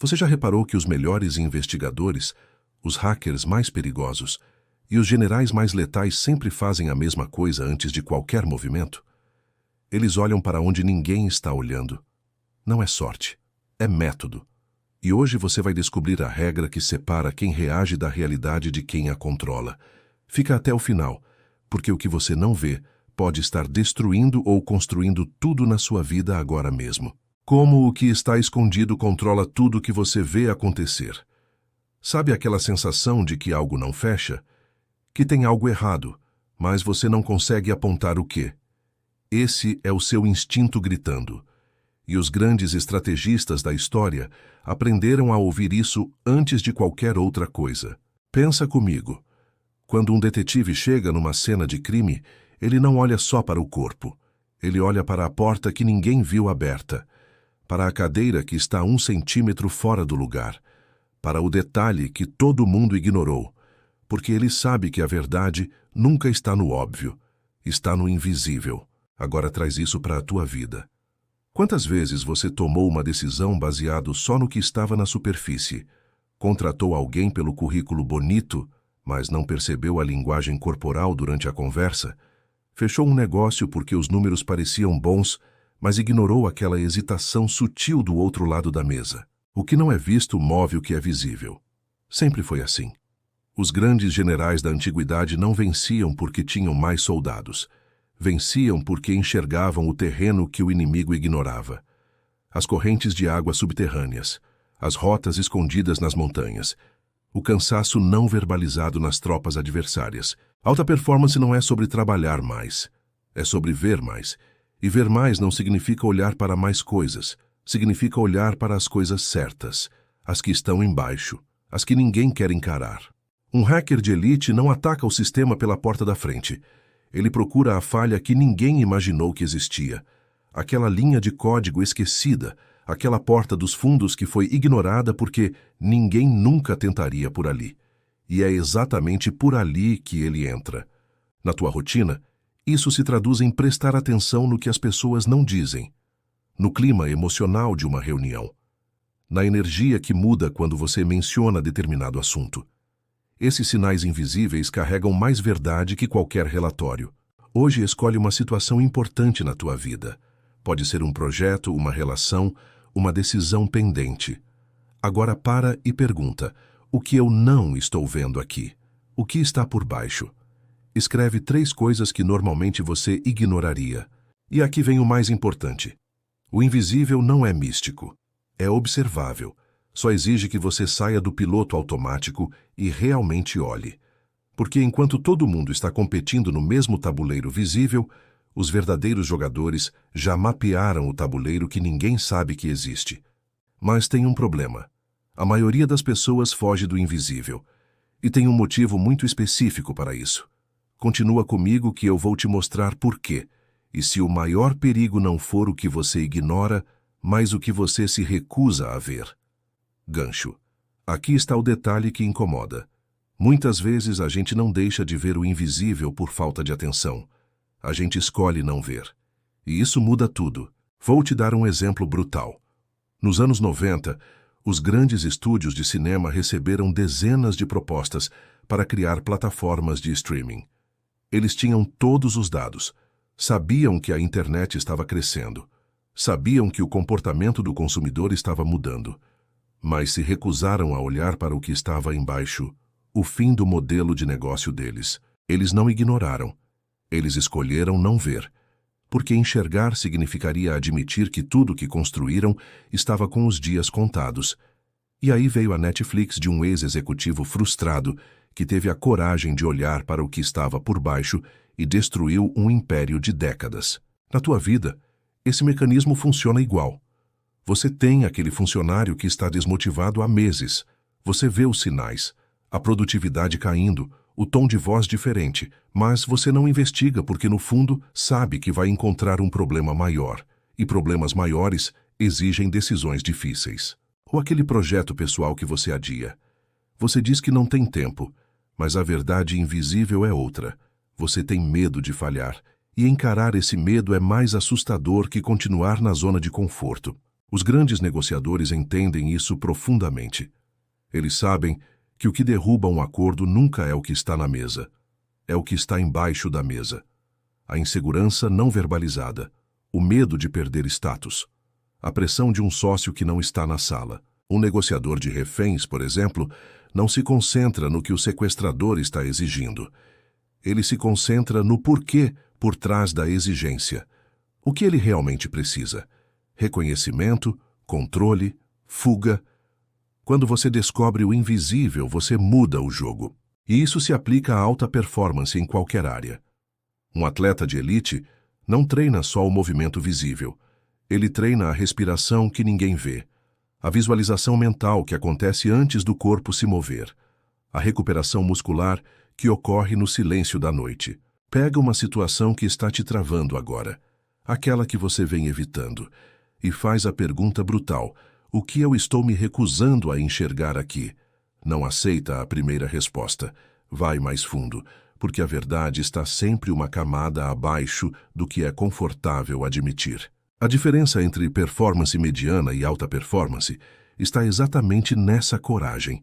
Você já reparou que os melhores investigadores, os hackers mais perigosos e os generais mais letais sempre fazem a mesma coisa antes de qualquer movimento? Eles olham para onde ninguém está olhando. Não é sorte, é método. E hoje você vai descobrir a regra que separa quem reage da realidade de quem a controla. Fica até o final, porque o que você não vê pode estar destruindo ou construindo tudo na sua vida agora mesmo. Como o que está escondido controla tudo que você vê acontecer. Sabe aquela sensação de que algo não fecha? Que tem algo errado, mas você não consegue apontar o quê? Esse é o seu instinto gritando. E os grandes estrategistas da história aprenderam a ouvir isso antes de qualquer outra coisa. Pensa comigo. Quando um detetive chega numa cena de crime, ele não olha só para o corpo. Ele olha para a porta que ninguém viu aberta, para a cadeira que está 1 centímetro fora do lugar, para o detalhe que todo mundo ignorou, porque ele sabe que a verdade nunca está no óbvio, está no invisível. Agora traz isso para a tua vida. Quantas vezes você tomou uma decisão baseado só no que estava na superfície? Contratou alguém pelo currículo bonito, mas não percebeu a linguagem corporal durante a conversa? Fechou um negócio porque os números pareciam bons, mas ignorou aquela hesitação sutil do outro lado da mesa. O que não é visto move o que é visível. Sempre foi assim. Os grandes generais da antiguidade não venciam porque tinham mais soldados. Venciam porque enxergavam o terreno que o inimigo ignorava. As correntes de água subterrâneas, as rotas escondidas nas montanhas, o cansaço não verbalizado nas tropas adversárias. Alta performance não é sobre trabalhar mais, é sobre ver mais. E ver mais não significa olhar para mais coisas, significa olhar para as coisas certas, as que estão embaixo, as que ninguém quer encarar. Um hacker de elite não ataca o sistema pela porta da frente. Ele procura a falha que ninguém imaginou que existia, aquela linha de código esquecida, aquela porta dos fundos que foi ignorada porque ninguém nunca tentaria por ali. E é exatamente por ali que ele entra. Na tua rotina, isso se traduz em prestar atenção no que as pessoas não dizem, no clima emocional de uma reunião, na energia que muda quando você menciona determinado assunto. Esses sinais invisíveis carregam mais verdade que qualquer relatório. Hoje escolhe uma situação importante na tua vida. Pode ser um projeto, uma relação, uma decisão pendente. Agora para e pergunta: o que eu não estou vendo aqui? O que está por baixo? Escreve 3 coisas que normalmente você ignoraria. E aqui vem o mais importante. O invisível não é místico. É observável. Só exige que você saia do piloto automático e realmente olhe. Porque enquanto todo mundo está competindo no mesmo tabuleiro visível, os verdadeiros jogadores já mapearam o tabuleiro que ninguém sabe que existe. Mas tem um problema. A maioria das pessoas foge do invisível. E tem um motivo muito específico para isso. Continua comigo que eu vou te mostrar por quê. E se o maior perigo não for o que você ignora, mas o que você se recusa a ver. Gancho. Aqui está o detalhe que incomoda. Muitas vezes a gente não deixa de ver o invisível por falta de atenção. A gente escolhe não ver. E isso muda tudo. Vou te dar um exemplo brutal. Nos anos 90, os grandes estúdios de cinema receberam dezenas de propostas para criar plataformas de streaming. Eles tinham todos os dados. Sabiam que a internet estava crescendo. Sabiam que o comportamento do consumidor estava mudando. Mas se recusaram a olhar para o que estava embaixo, o fim do modelo de negócio deles. Eles não ignoraram. Eles escolheram não ver. Porque enxergar significaria admitir que tudo que construíram estava com os dias contados. E aí veio a Netflix de um ex-executivo frustrado que teve a coragem de olhar para o que estava por baixo e destruiu um império de décadas. Na tua vida, esse mecanismo funciona igual. Você tem aquele funcionário que está desmotivado há meses. Você vê os sinais, a produtividade caindo, o tom de voz diferente, mas você não investiga porque, no fundo, sabe que vai encontrar um problema maior. E problemas maiores exigem decisões difíceis. Ou aquele projeto pessoal que você adia. Você diz que não tem tempo, mas a verdade invisível é outra. Você tem medo de falhar, e encarar esse medo é mais assustador que continuar na zona de conforto. Os grandes negociadores entendem isso profundamente. Eles sabem que o que derruba um acordo nunca é o que está na mesa, é o que está embaixo da mesa. A insegurança não verbalizada, o medo de perder status, a pressão de um sócio que não está na sala. Um negociador de reféns, por exemplo, não se concentra no que o sequestrador está exigindo. Ele se concentra no porquê por trás da exigência. O que ele realmente precisa? Reconhecimento, controle, fuga. Quando você descobre o invisível, você muda o jogo. E isso se aplica à alta performance em qualquer área. Um atleta de elite não treina só o movimento visível. Ele treina a respiração que ninguém vê, a visualização mental que acontece antes do corpo se mover, a recuperação muscular que ocorre no silêncio da noite. Pega uma situação que está te travando agora, aquela que você vem evitando, e faz a pergunta brutal: o que eu estou me recusando a enxergar aqui? Não aceita a primeira resposta. Vai mais fundo, porque a verdade está sempre uma camada abaixo do que é confortável admitir. A diferença entre performance mediana e alta performance está exatamente nessa coragem.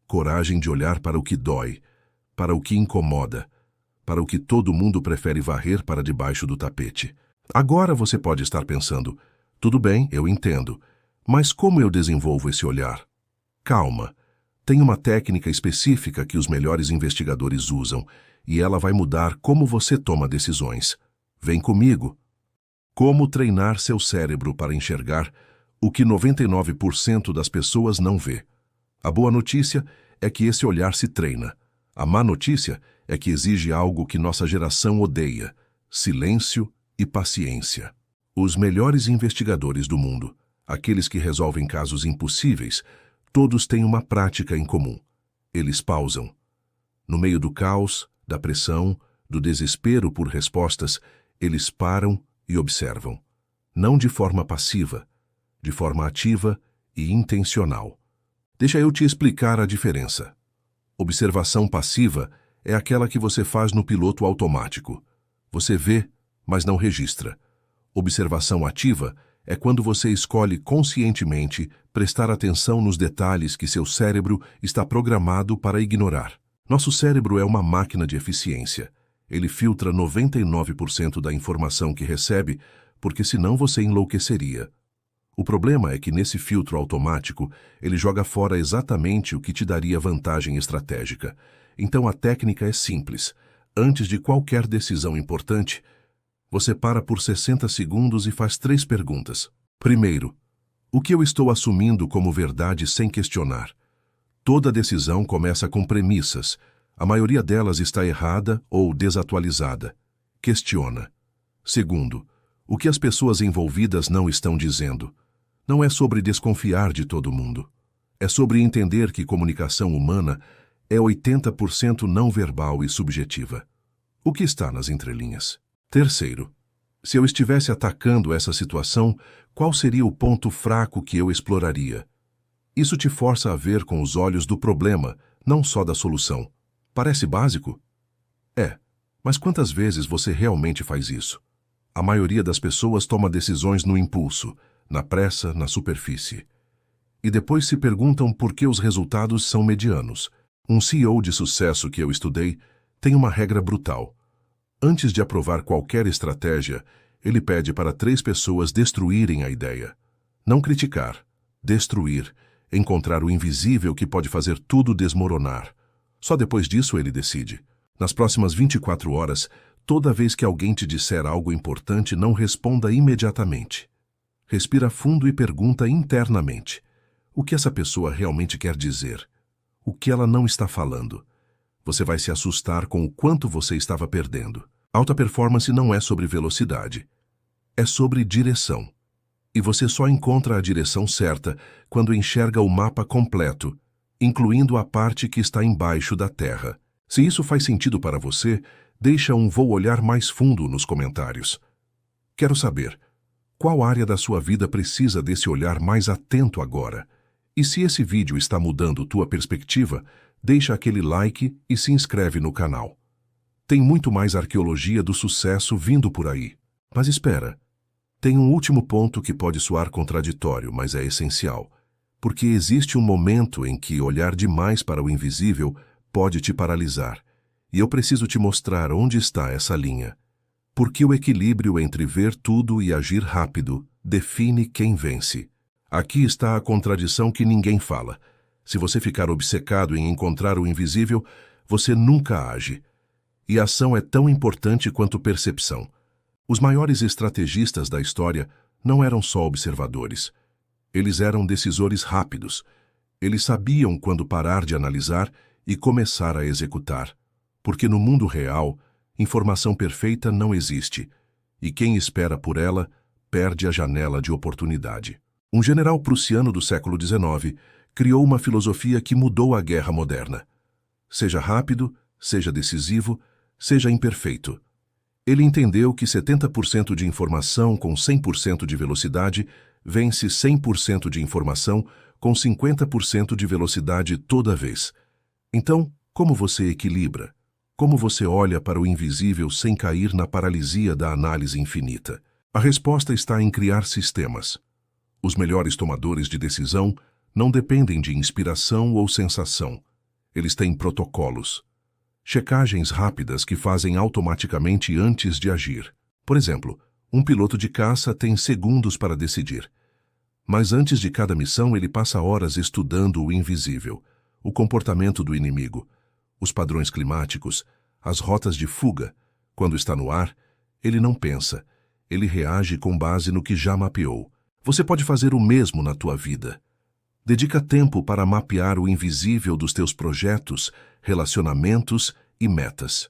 Coragem de olhar para o que dói, para o que incomoda, para o que todo mundo prefere varrer para debaixo do tapete. Agora você pode estar pensando: tudo bem, eu entendo, mas como eu desenvolvo esse olhar? Calma. Tem uma técnica específica que os melhores investigadores usam, e ela vai mudar como você toma decisões. Vem comigo. Como treinar seu cérebro para enxergar o que 99% das pessoas não vê. A boa notícia é que esse olhar se treina. A má notícia é que exige algo que nossa geração odeia: silêncio e paciência. Os melhores investigadores do mundo, aqueles que resolvem casos impossíveis, todos têm uma prática em comum. Eles pausam. No meio do caos, da pressão, do desespero por respostas, eles param e observam. Não de forma passiva, de forma ativa e intencional. Deixa eu te explicar a diferença. Observação passiva é aquela que você faz no piloto automático. Você vê, mas não registra. Observação ativa é quando você escolhe conscientemente prestar atenção nos detalhes que seu cérebro está programado para ignorar. Nosso cérebro é uma máquina de eficiência. Ele filtra 99% da informação que recebe, porque senão você enlouqueceria. O problema é que nesse filtro automático, ele joga fora exatamente o que te daria vantagem estratégica. Então a técnica é simples. Antes de qualquer decisão importante, você para por 60 segundos e faz 3 perguntas. Primeiro, o que eu estou assumindo como verdade sem questionar? Toda decisão começa com premissas. A maioria delas está errada ou desatualizada. Questiona. Segundo, o que as pessoas envolvidas não estão dizendo? Não é sobre desconfiar de todo mundo. É sobre entender que comunicação humana é 80% não verbal e subjetiva. O que está nas entrelinhas? Terceiro, se eu estivesse atacando essa situação, qual seria o ponto fraco que eu exploraria? Isso te força a ver com os olhos do problema, não só da solução. Parece básico? É, mas quantas vezes você realmente faz isso? A maioria das pessoas toma decisões no impulso, na pressa, na superfície. E depois se perguntam por que os resultados são medianos. Um CEO de sucesso que eu estudei tem uma regra brutal. Antes de aprovar qualquer estratégia, ele pede para 3 pessoas destruírem a ideia. Não criticar, destruir, encontrar o invisível que pode fazer tudo desmoronar. Só depois disso ele decide. Nas próximas 24 horas, toda vez que alguém te disser algo importante, não responda imediatamente. Respira fundo e pergunta internamente: o que essa pessoa realmente quer dizer? O que ela não está falando? Você vai se assustar com o quanto você estava perdendo. Alta performance não é sobre velocidade. É sobre direção. E você só encontra a direção certa quando enxerga o mapa completo, incluindo a parte que está embaixo da terra. Se isso faz sentido para você, deixa um vou olhar mais fundo nos comentários. Quero saber, qual área da sua vida precisa desse olhar mais atento agora? E se esse vídeo está mudando tua perspectiva, deixa aquele like e se inscreve no canal. Tem muito mais arqueologia do sucesso vindo por aí. Mas espera, Tem um último ponto que pode soar contraditório, mas é essencial. Porque existe um momento em que olhar demais para o invisível pode te paralisar. E eu preciso te mostrar onde está essa linha. Porque o equilíbrio entre ver tudo e agir rápido define quem vence. Aqui está a contradição que ninguém fala. Se você ficar obcecado em encontrar o invisível, você nunca age. E a ação é tão importante quanto percepção. Os maiores estrategistas da história não eram só observadores. Eles eram decisores rápidos. Eles sabiam quando parar de analisar e começar a executar. Porque no mundo real, informação perfeita não existe, e quem espera por ela perde a janela de oportunidade. Um general prussiano do século XIX criou uma filosofia que mudou a guerra moderna. Seja rápido, seja decisivo, seja imperfeito. Ele entendeu que 70% de informação com 100% de velocidade vence 100% de informação com 50% de velocidade toda vez. Então, como você equilibra? Como você olha para o invisível sem cair na paralisia da análise infinita? A resposta está em criar sistemas. Os melhores tomadores de decisão não dependem de inspiração ou sensação. Eles têm protocolos. Checagens rápidas que fazem automaticamente antes de agir. Por exemplo, um piloto de caça tem segundos para decidir. Mas antes de cada missão ele passa horas estudando o invisível, o comportamento do inimigo, os padrões climáticos, as rotas de fuga. Quando está no ar, ele não pensa, ele reage com base no que já mapeou. Você pode fazer o mesmo na tua vida. Dedica tempo para mapear o invisível dos teus projetos, relacionamentos e metas.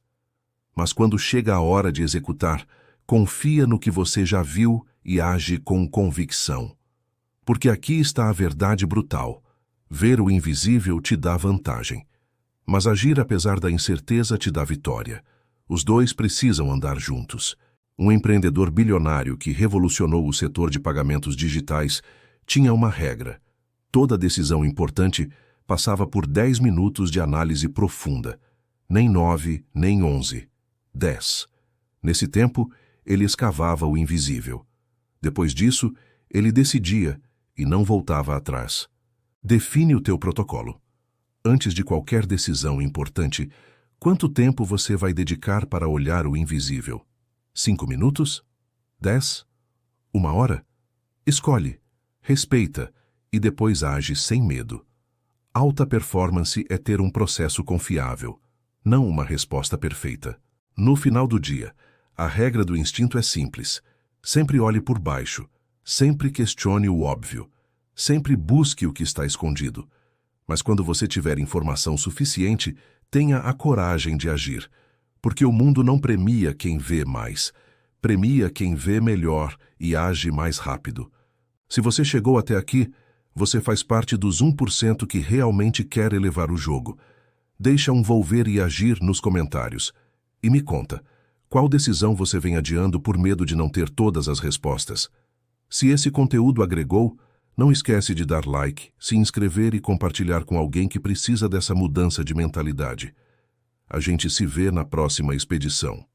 Mas quando chega a hora de executar, confia no que você já viu e age com convicção. Porque aqui está a verdade brutal. Ver o invisível te dá vantagem. Mas agir apesar da incerteza te dá vitória. Os dois precisam andar juntos. Um empreendedor bilionário que revolucionou o setor de pagamentos digitais tinha uma regra. Toda decisão importante passava por 10 minutos de análise profunda. Nem 9, nem 11. 10. Nesse tempo, ele escavava o invisível. Depois disso, ele decidia e não voltava atrás. Define o teu protocolo. Antes de qualquer decisão importante, quanto tempo você vai dedicar para olhar o invisível? 5 minutos? 10? 1 hora? Escolhe, respeita e depois age sem medo. Alta performance é ter um processo confiável, não uma resposta perfeita. No final do dia, a regra do instinto é simples. Sempre olhe por baixo, sempre questione o óbvio, sempre busque o que está escondido. Mas quando você tiver informação suficiente, tenha a coragem de agir, porque o mundo não premia quem vê mais, premia quem vê melhor e age mais rápido. Se você chegou até aqui, você faz parte dos 1% que realmente quer elevar o jogo. Deixa um volver e agir nos comentários. E me conta, qual decisão você vem adiando por medo de não ter todas as respostas? Se esse conteúdo agregou, não esquece de dar like, se inscrever e compartilhar com alguém que precisa dessa mudança de mentalidade. A gente se vê na próxima expedição.